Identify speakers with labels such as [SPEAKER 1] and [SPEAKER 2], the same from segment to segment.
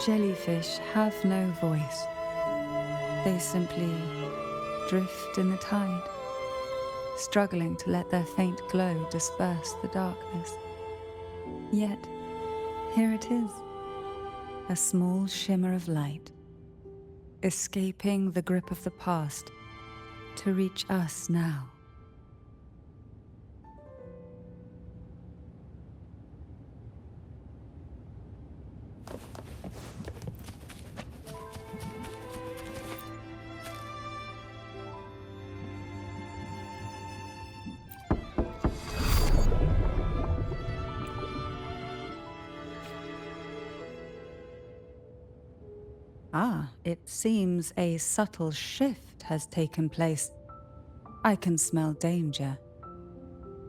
[SPEAKER 1] Jellyfish have no voice. They simply drift in the tide, struggling to let their faint glow disperse the darkness. Yet, here it is, a small shimmer of light, escaping the grip of the past to reach us now. It seems a subtle shift has taken place. I can smell danger.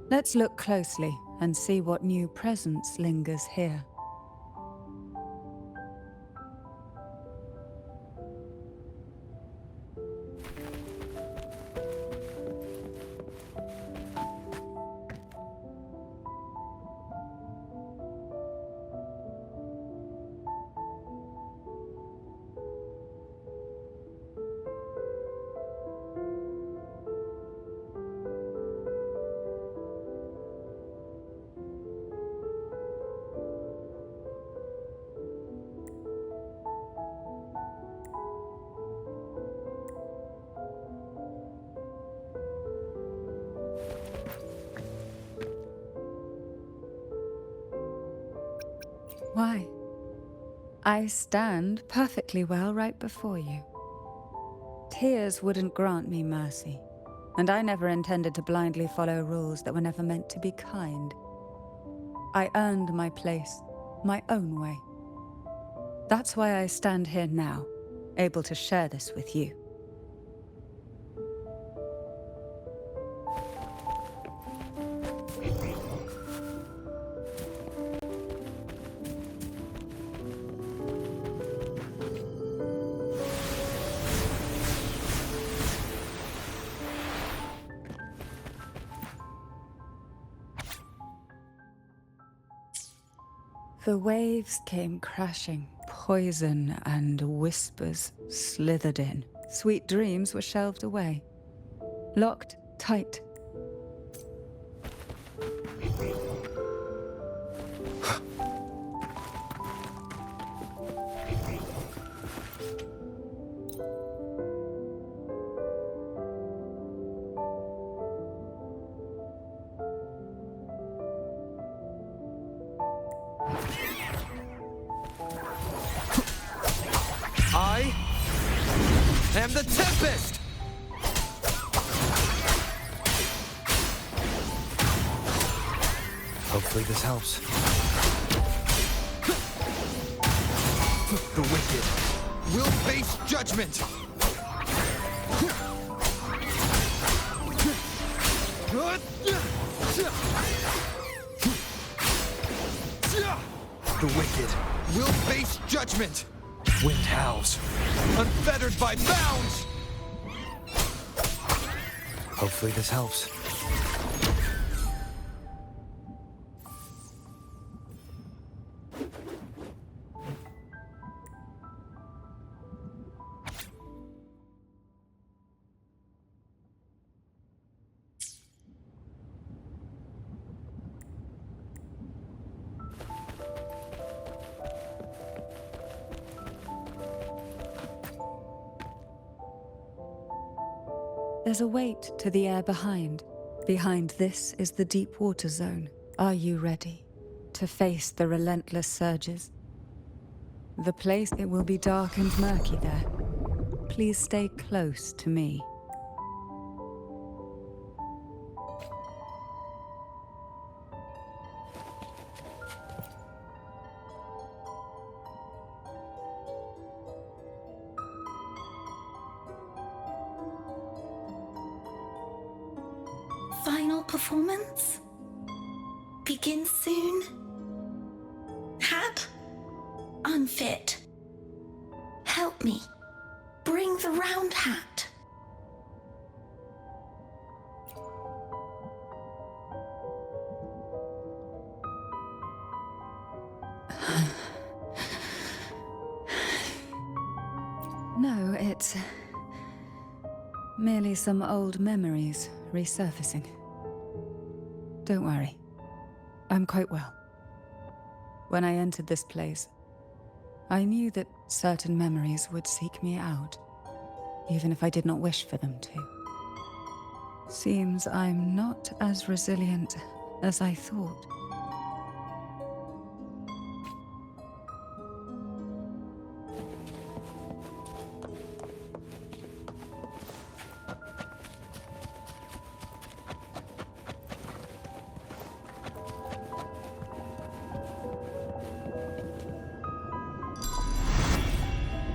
[SPEAKER 1] Let's look closely and see what new presence lingers here. Why? I stand perfectly well right before you. Tears wouldn't grant me mercy, and I never intended to blindly follow rules that were never meant to be kind. I earned my place, my own way. That's why I stand here now, able to share this with you. The waves came crashing, poison and whispers slithered in. Sweet dreams were shelved away, locked tight.
[SPEAKER 2] I am the Tempest! Hopefully this helps. The wicked will face judgment! The wicked will face judgment! Wind howls, unfettered by bounds! Hopefully this helps.
[SPEAKER 1] There's a weight to the air behind. Behind this is the deep water zone. Are you ready to face the relentless surges? The place, it will be dark and murky there. Please stay close to me.
[SPEAKER 3] Final performance? Begin soon? Hat? Unfit. Help me. Bring the round hat.
[SPEAKER 1] Merely some old memories resurfacing. Don't worry. I'm quite well. When I entered this place, I knew that certain memories would seek me out, even if I did not wish for them to. Seems I'm not as resilient as I thought.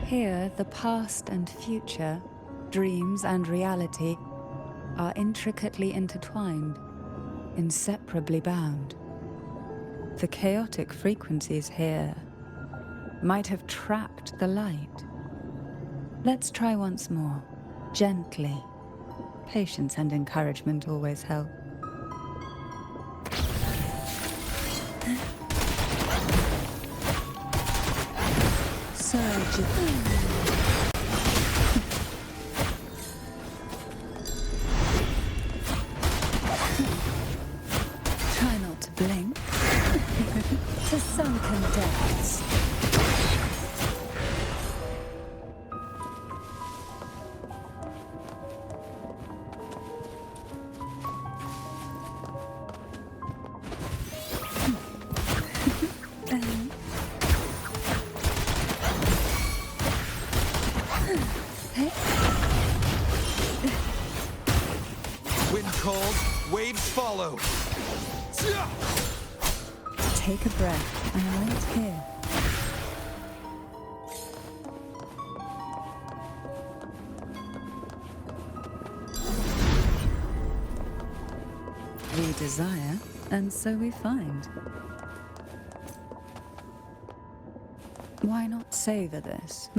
[SPEAKER 1] Here, the past and future, dreams and reality, are intricately intertwined, inseparably bound. The chaotic frequencies here might have trapped the light. Let's try once more, gently. Patience and encouragement always help. Surge. Try not to blink. To sunken depths.
[SPEAKER 2] Wind calls, waves follow.
[SPEAKER 1] Take a breath and wait here. We desire, and so we find. Why not savor this,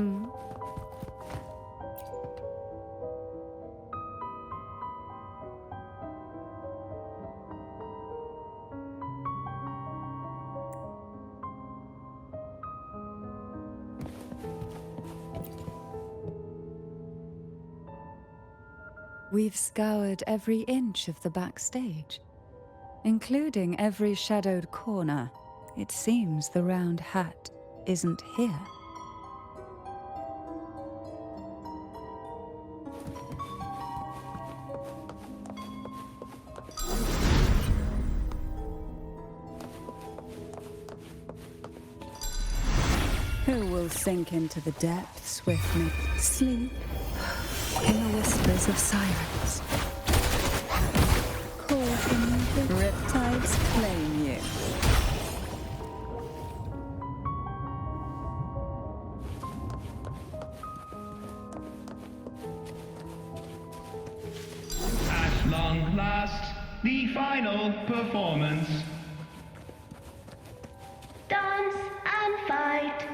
[SPEAKER 1] We've scoured every inch of the backstage, including every shadowed corner. It seems the round hat isn't here. Who will sink into the depths with me? Sleep in the whispers of silence. Call for me, the riptides claim you.
[SPEAKER 4] At long last, the final performance.
[SPEAKER 3] Dance and fight.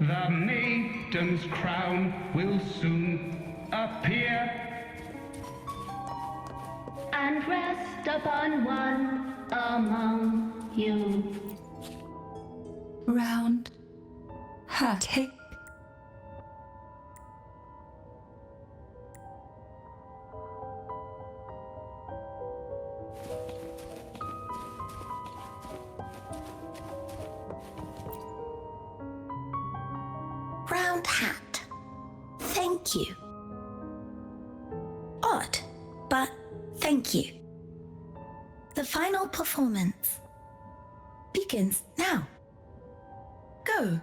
[SPEAKER 4] The maiden's crown will soon appear
[SPEAKER 3] And rest upon one among you.
[SPEAKER 1] Round hat. Take.
[SPEAKER 3] Round hat. Thank you. Odd, but thank you. The final performance begins now. Go.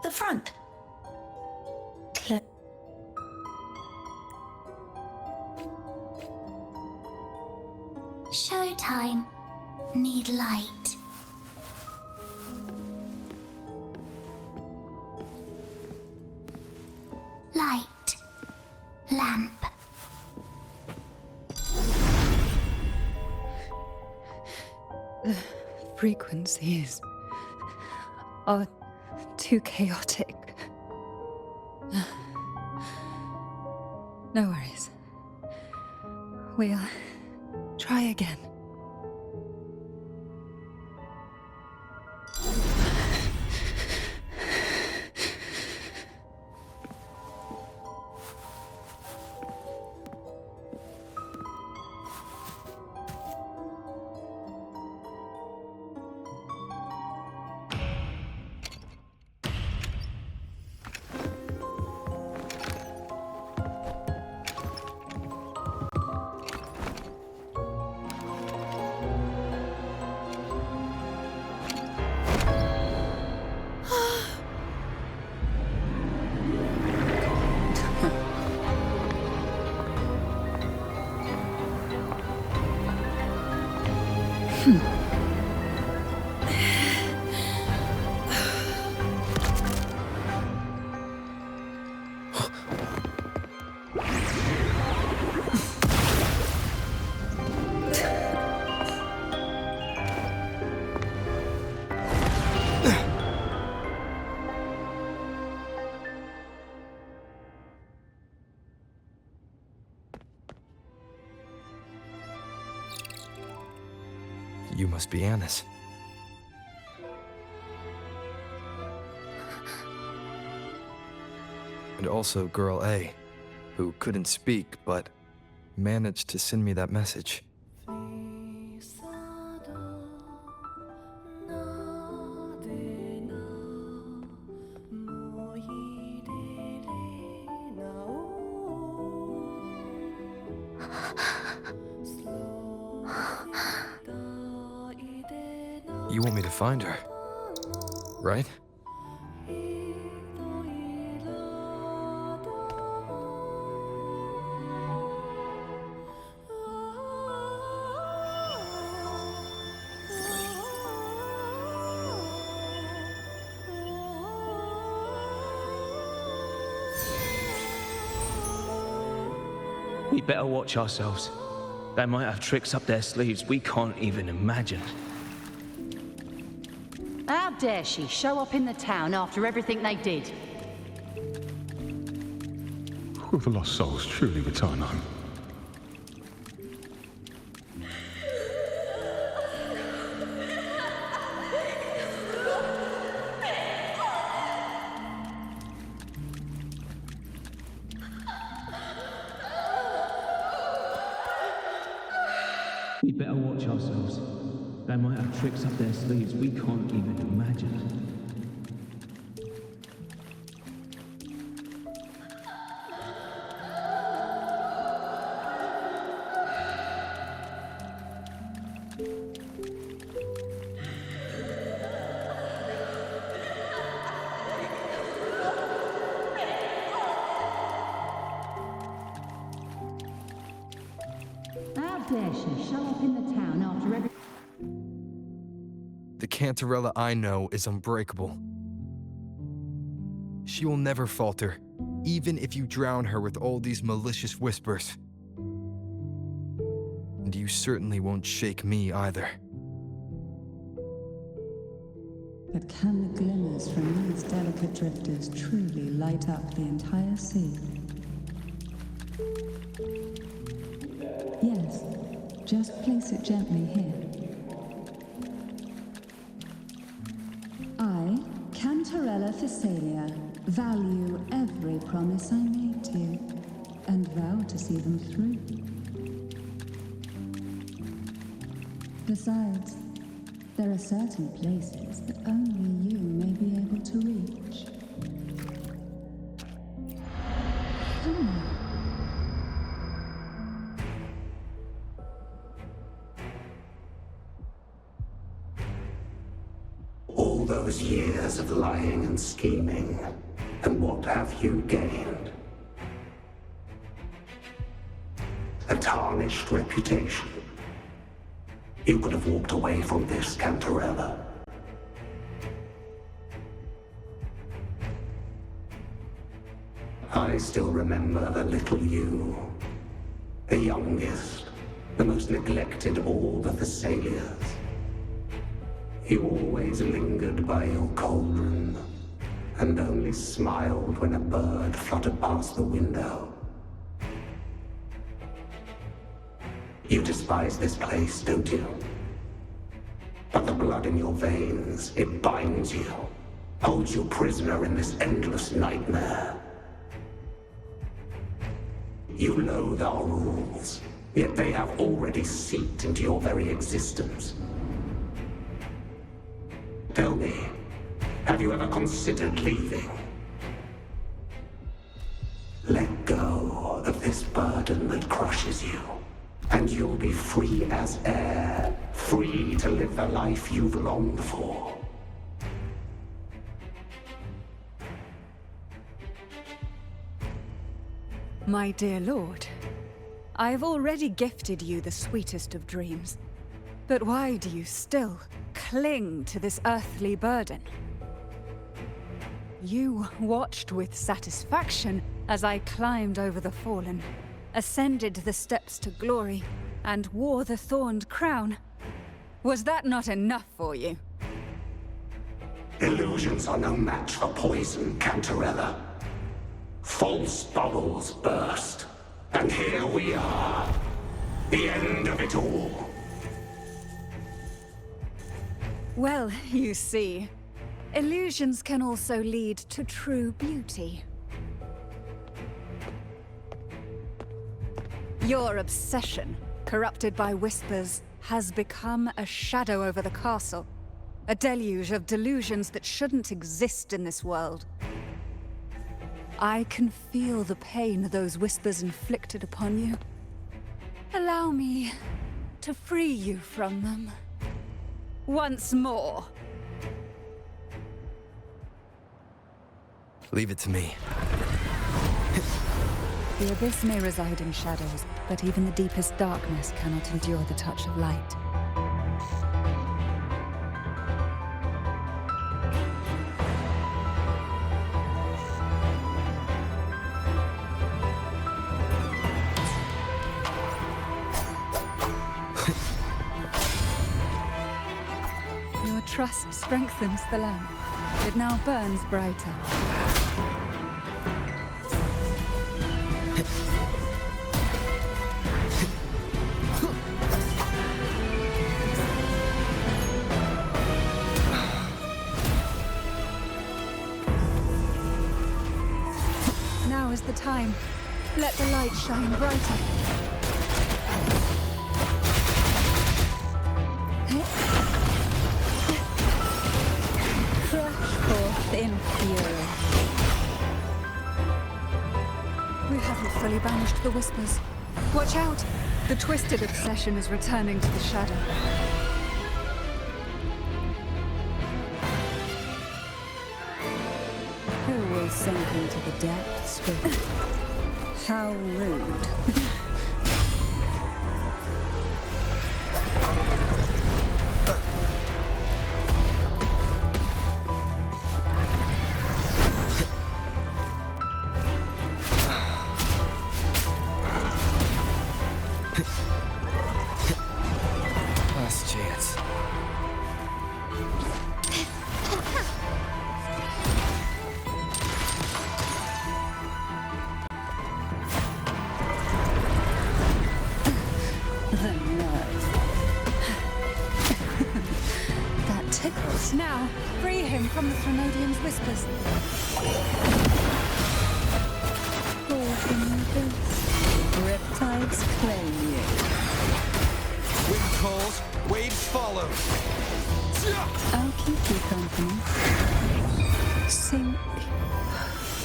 [SPEAKER 3] The front. Showtime. Need light. Light. Lamp.
[SPEAKER 1] The frequencies are too chaotic. No worries. We'll try again.
[SPEAKER 2] You must be Anna's. And also Girl A, who couldn't speak, but managed to send me that message. You want me to find her, right?
[SPEAKER 5] We better watch ourselves. They might have tricks up their sleeves we can't even imagine.
[SPEAKER 6] How dare she show up in the town after everything they did?
[SPEAKER 7] Will the lost souls truly return home?
[SPEAKER 5] We better watch ourselves. They might have tricks up their sleeves we can't even imagine.
[SPEAKER 6] How dare she show up in the town after everything?
[SPEAKER 2] The Cantarella I know is unbreakable. She will never falter, even if you drown her with all these malicious whispers. And you certainly won't shake me either.
[SPEAKER 1] But can the glimmers from these delicate drifters truly light up the entire sea? Yes, just place it gently here. I, Cantarella Thessalia, value every promise I made to you, and vow to see them through. Besides, there are certain places that only you may be able to reach. Come on.
[SPEAKER 8] All those years of lying and scheming, and what have you gained? A tarnished reputation. You could have walked away from this, Cantarella. I still remember the little you, the youngest, the most neglected of all the Thessalias. You always lingered by your cauldron, and only smiled when a bird fluttered past the window. You despise this place, don't you? But the blood in your veins, it binds you, holds you prisoner in this endless nightmare. You loathe our rules, yet they have already seeped into your very existence. Tell me, have you ever considered leaving? Let go of this burden that crushes you, and you'll be free as air, free to live the life you've longed for.
[SPEAKER 1] My dear lord, I have already gifted you the sweetest of dreams. But why do you still cling to this earthly burden? You watched with satisfaction as I climbed over the fallen, ascended the steps to glory, and wore the thorned crown. Was that not enough for you?
[SPEAKER 8] Illusions are no match for poison, Cantarella. False bubbles burst, and here we are. The end of it all.
[SPEAKER 1] Well, you see, illusions can also lead to true beauty. Your obsession, corrupted by whispers, has become a shadow over the castle. A deluge of delusions that shouldn't exist in this world. I can feel the pain those whispers inflicted upon you. Allow me to free you from them. Once more.
[SPEAKER 2] Leave it to me.
[SPEAKER 1] The abyss may reside in shadows, but even the deepest darkness cannot endure the touch of light. Your trust strengthens the lamp. It now burns brighter. Now is the time. Let the light shine brighter. Crush forth in fury. We haven't fully banished the whispers. Watch out! The twisted obsession is returning to the shadow. Who will sink into the depths with... How rude.
[SPEAKER 2] Last chance.
[SPEAKER 1] The nerve. That tickles. Now, free him from the Threnodian's whispers. Forth in the abyss. Riptides claim you.
[SPEAKER 2] Wind calls, waves follow.
[SPEAKER 1] I'll keep you company. Sink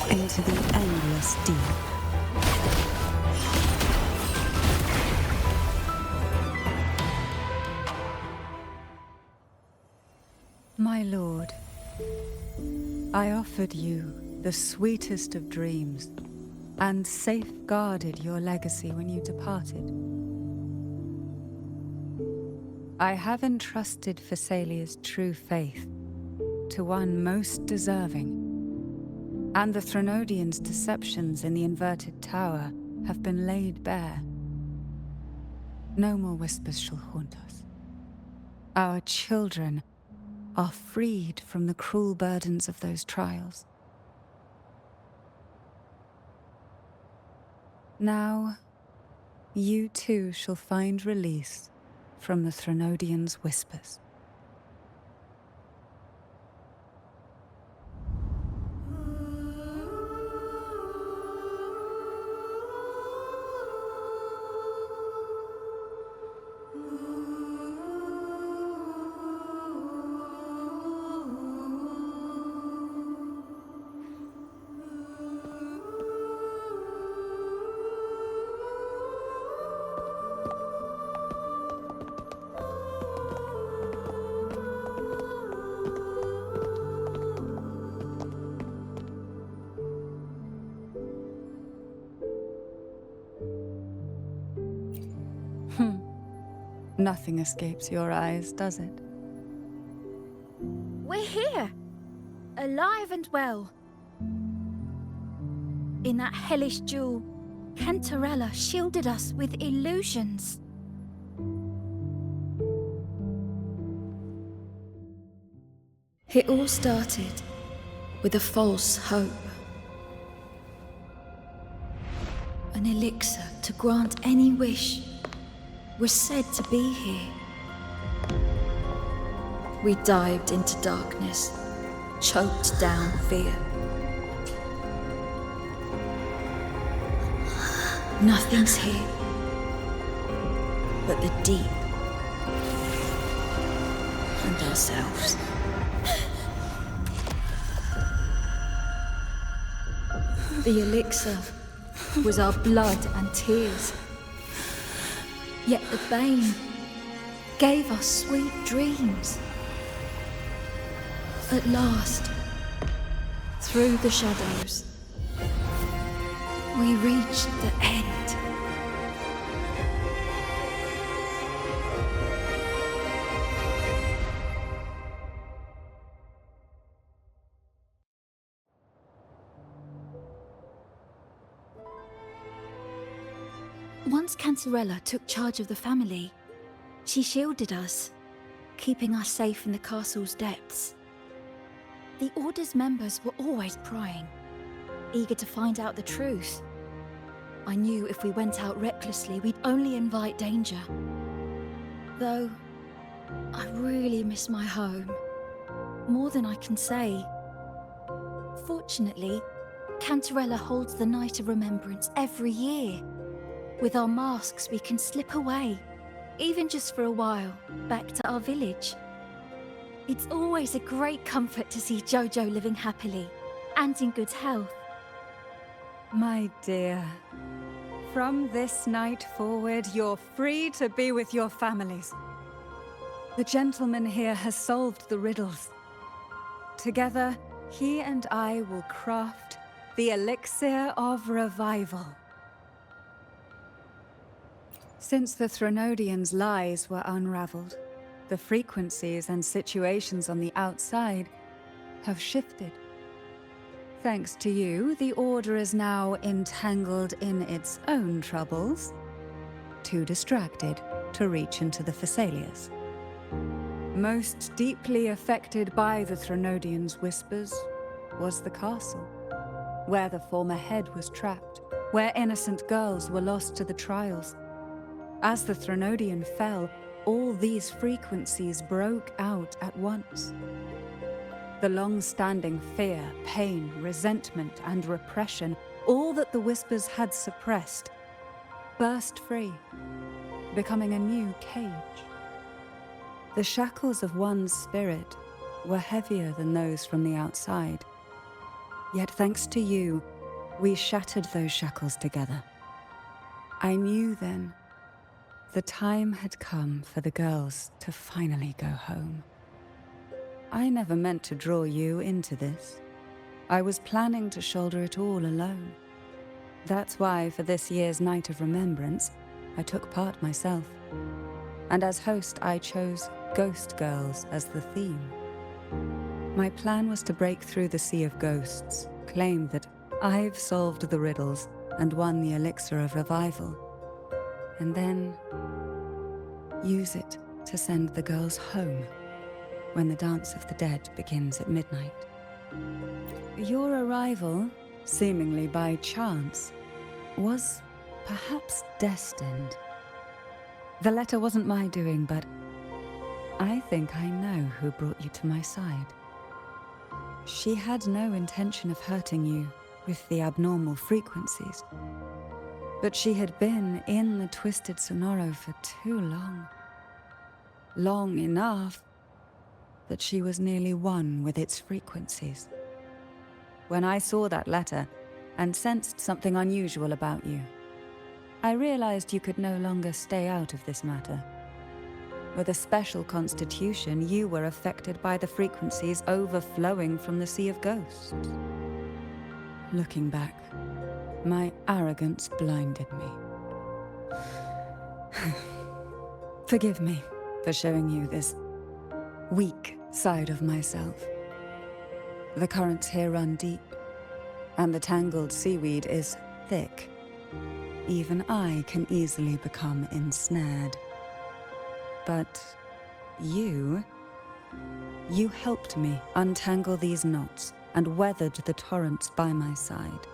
[SPEAKER 1] into the endless deep. My lord, I offered you the sweetest of dreams and safeguarded your legacy when you departed. I have entrusted Phassalia's true faith to one most deserving, and the Threnodians' deceptions in the inverted tower have been laid bare. No more whispers shall haunt us. Our children are freed from the cruel burdens of those trials. Now, you too shall find release from the Threnodians' whispers. Nothing escapes your eyes, does it?
[SPEAKER 9] We're here, alive and well. In that hellish duel, Cantarella shielded us with illusions. It all started with a false hope. An elixir to grant any wish was said to be here. We dived into darkness, choked down fear. Nothing's here but the deep and ourselves. The elixir was our blood and tears. Yet the bane gave us sweet dreams. At last, through the shadows, we reached the end. Once Cantarella took charge of the family, she shielded us, keeping us safe in the castle's depths. The Order's members were always prying, eager to find out the truth. I knew if we went out recklessly, we'd only invite danger. Though, I really miss my home, more than I can say. Fortunately, Cantarella holds the Night of Remembrance every year. With our masks, we can slip away, even just for a while, back to our village. It's always a great comfort to see Jojo living happily and in good health.
[SPEAKER 1] My dear, from this night forward, you're free to be with your families. The gentleman here has solved the riddles. Together, he and I will craft the Elixir of Revival. Since the Threnodians' lies were unraveled, the frequencies and situations on the outside have shifted. Thanks to you, the Order is now entangled in its own troubles, too distracted to reach into the Thessalias. Most deeply affected by the Threnodians' whispers was the castle, where the former head was trapped, where innocent girls were lost to the trials. As the Threnodian fell, all these frequencies broke out at once. The long-standing fear, pain, resentment, and repression, all that the whispers had suppressed, burst free, becoming a new cage. The shackles of one's spirit were heavier than those from the outside. Yet thanks to you, we shattered those shackles together. I knew then the time had come for the girls to finally go home. I never meant to draw you into this. I was planning to shoulder it all alone. That's why for this year's Night of Remembrance, I took part myself. And as host, I chose Ghost Girls as the theme. My plan was to break through the sea of ghosts, claim that I've solved the riddles and won the Elixir of Revival, and then use it to send the girls home when the Dance of the Dead begins at midnight. Your arrival, seemingly by chance, was perhaps destined. The letter wasn't my doing, but I think I know who brought you to my side. She had no intention of hurting you with the abnormal frequencies, but she had been in the Twisted Sonoro for too long. Long enough that she was nearly one with its frequencies. When I saw that letter and sensed something unusual about you, I realized you could no longer stay out of this matter. With a special constitution, you were affected by the frequencies overflowing from the Sea of Ghosts. Looking back, my arrogance blinded me. Forgive me for showing you this weak side of myself. The currents here run deep, and the tangled seaweed is thick. Even I can easily become ensnared. But you helped me untangle these knots and weathered the torrents by my side.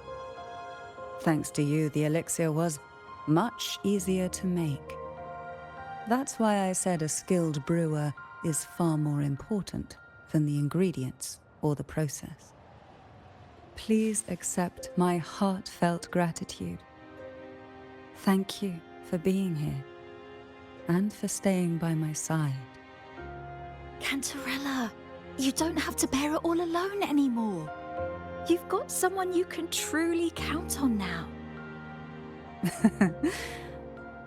[SPEAKER 1] Thanks to you, the elixir was much easier to make. That's why I said a skilled brewer is far more important than the ingredients or the process. Please accept my heartfelt gratitude. Thank you for being here and for staying by my side.
[SPEAKER 9] Cantarella, you don't have to bear it all alone anymore. You've got someone you can truly count on now.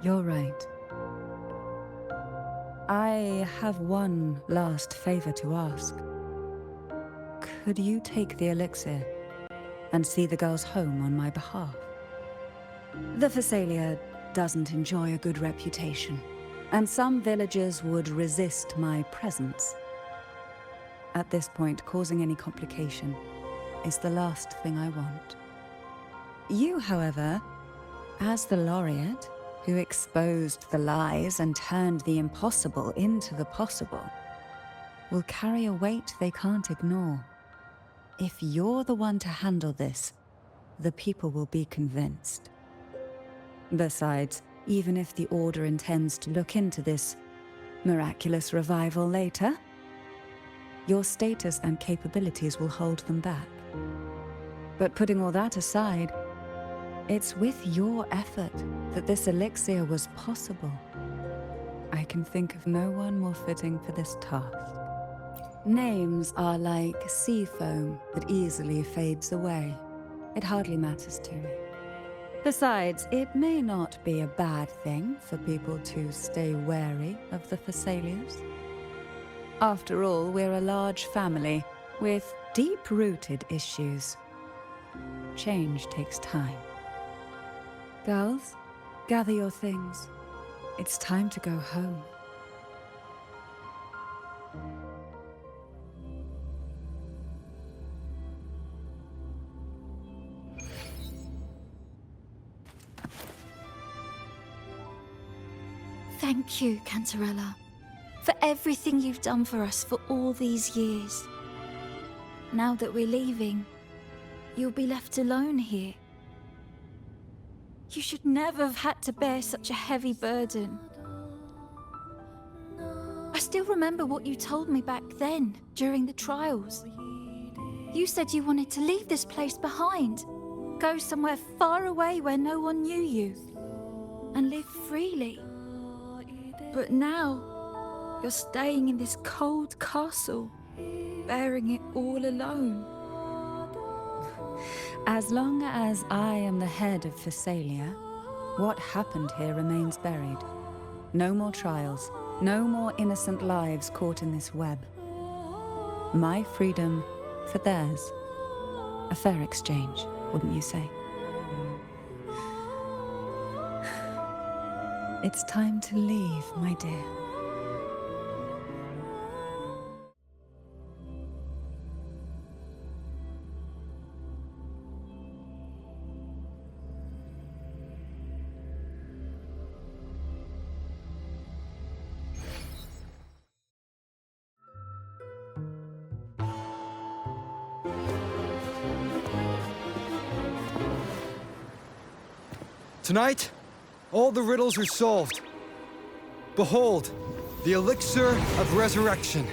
[SPEAKER 1] You're right. I have one last favor to ask. Could you take the elixir and see the girls home on my behalf? The Phasalia doesn't enjoy a good reputation, and some villagers would resist my presence. At this point, causing any complication is the last thing I want. You, however, as the laureate who exposed the lies and turned the impossible into the possible, will carry a weight they can't ignore. If you're the one to handle this, the people will be convinced. Besides, even if the Order intends to look into this miraculous revival later, your status and capabilities will hold them back. But putting all that aside, it's with your effort that this elixir was possible. I can think of no one more fitting for this task. Names are like sea foam that easily fades away. It hardly matters to me. Besides, it may not be a bad thing for people to stay wary of the Phasalias. After all, we're a large family with deep-rooted issues. Change takes time. Girls, gather your things. It's time to go home.
[SPEAKER 9] Thank you, Cantarella, for everything you've done for us for all these years. Now that we're leaving, you'll be left alone here. You should never have had to bear such a heavy burden. I still remember what you told me back then, during the trials. You said you wanted to leave this place behind, go somewhere far away where no one knew you, and live freely. But now, you're staying in this cold castle, bearing it all alone.
[SPEAKER 1] As long as I am the head of Phasalia, what happened here remains buried. No more trials, no more innocent lives caught in this web. My freedom for theirs. A fair exchange, wouldn't you say? It's time to leave, my dear.
[SPEAKER 2] Tonight, all the riddles are solved. Behold, the elixir of resurrection.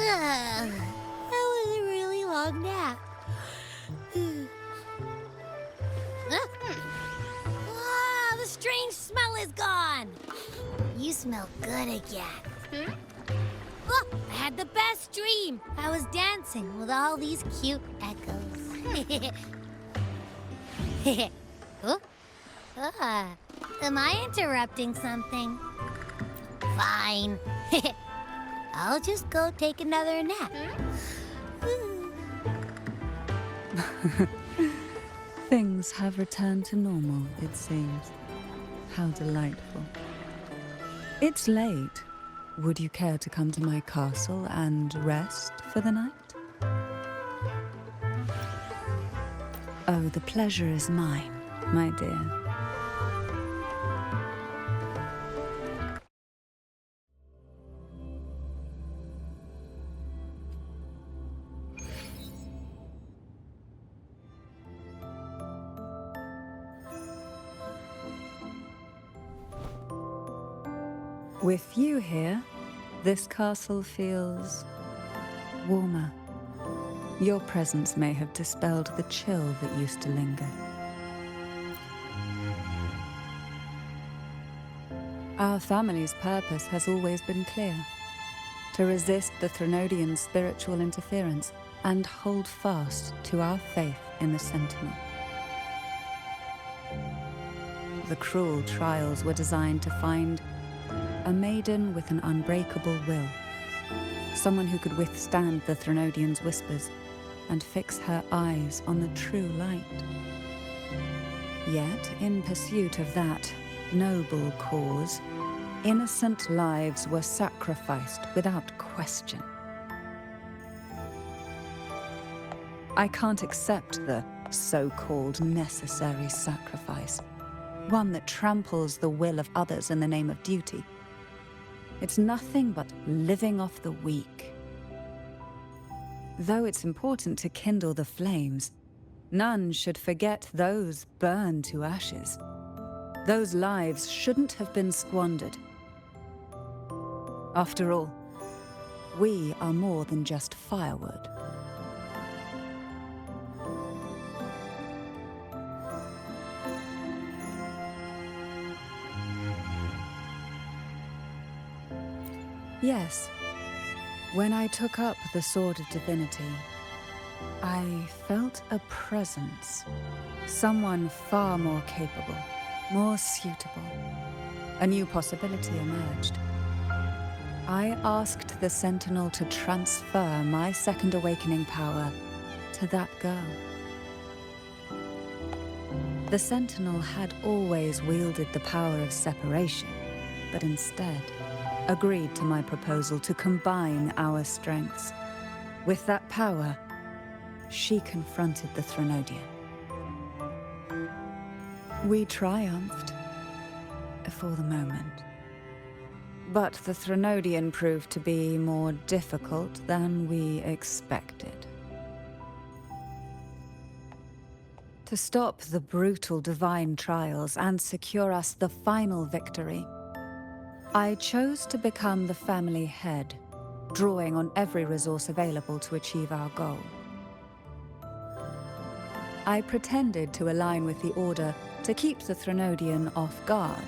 [SPEAKER 10] That was a really long nap. Ah, the strange smell is gone. You smell good again. Look, I had the best dream. I was dancing with all these cute echoes. Oh? Am I interrupting something? Fine. I'll just go take another nap.
[SPEAKER 1] Things have returned to normal, it seems. How delightful. It's late. Would you care to come to my castle and rest for the night? Oh, the pleasure is mine, my dear. With you here, this castle feels warmer. Your presence may have dispelled the chill that used to linger. Our family's purpose has always been clear: to resist the Threnodian spiritual interference and hold fast to our faith in the Sentinel. The cruel trials were designed to find a maiden with an unbreakable will, someone who could withstand the Threnodian's whispers and fix her eyes on the true light. Yet, in pursuit of that noble cause, innocent lives were sacrificed without question. I can't accept the so-called necessary sacrifice, one that tramples the will of others in the name of duty. It's nothing but living off the weak. Though it's important to kindle the flames, none should forget those burned to ashes. Those lives shouldn't have been squandered. After all, we are more than just firewood. Yes, when I took up the Sword of Divinity, I felt a presence. Someone far more capable, more suitable. A new possibility emerged. I asked the Sentinel to transfer my second awakening power to that girl. The Sentinel had always wielded the power of separation, but instead agreed to my proposal to combine our strengths. With that power, she confronted the Threnodian. We triumphed, for the moment. But the Threnodian proved to be more difficult than we expected. To stop the brutal divine trials and secure us the final victory, I chose to become the family head, drawing on every resource available to achieve our goal. I pretended to align with the Order to keep the Threnodian off guard,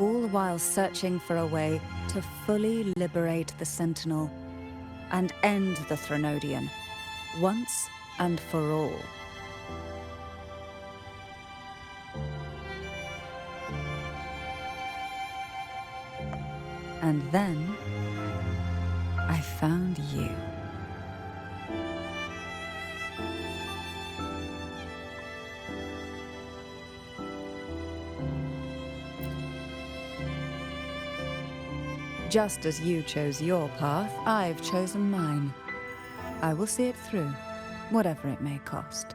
[SPEAKER 1] all while searching for a way to fully liberate the Sentinel and end the Threnodian, once and for all. And then, I found you. Just as you chose your path, I've chosen mine. I will see it through, whatever it may cost.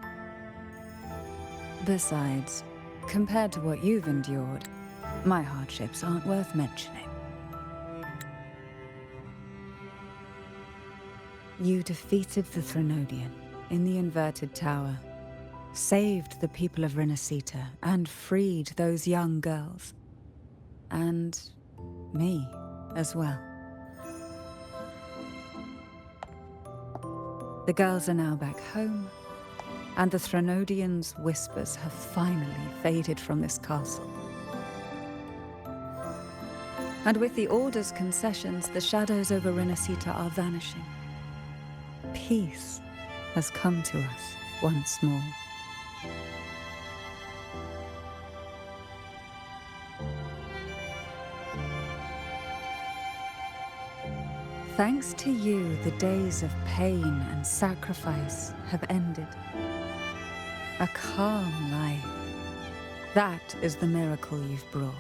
[SPEAKER 1] Besides, compared to what you've endured, my hardships aren't worth mentioning. You defeated the Threnodian in the Inverted Tower, saved the people of Renacita, and freed those young girls. And me as well. The girls are now back home, and the Threnodians' whispers have finally faded from this castle. And with the Order's concessions, the shadows over Renacita are vanishing. Peace has come to us once more. Thanks to you, the days of pain and sacrifice have ended. A calm life. That is the miracle you've brought.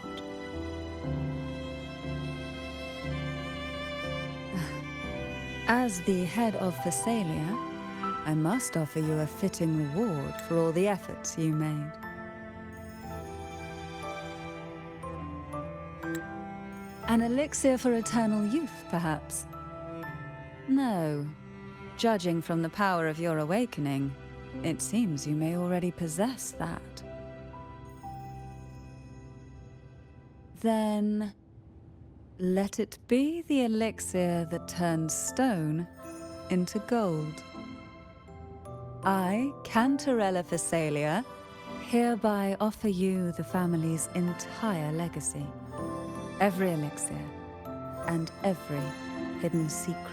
[SPEAKER 1] As the head of Thessalia, I must offer you a fitting reward for all the efforts you made. An elixir for eternal youth, perhaps? No. Judging from the power of your awakening, it seems you may already possess that. Then, let it be the elixir that turns stone into gold. I, Cantarella Thessalia, hereby offer you the family's entire legacy. Every elixir and every hidden secret.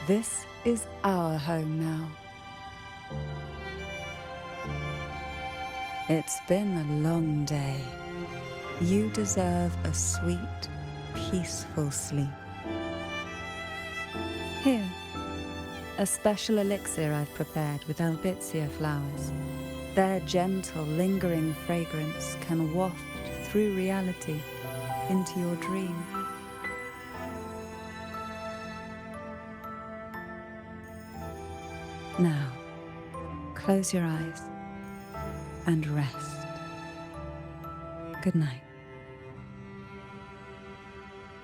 [SPEAKER 1] This is our home now. It's been a long day. You deserve a sweet, peaceful sleep. Here, a special elixir I've prepared with albizia flowers. Their gentle, lingering fragrance can waft through reality into your dream. Now, close your eyes and rest. Good night.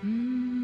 [SPEAKER 1] Mm-hmm.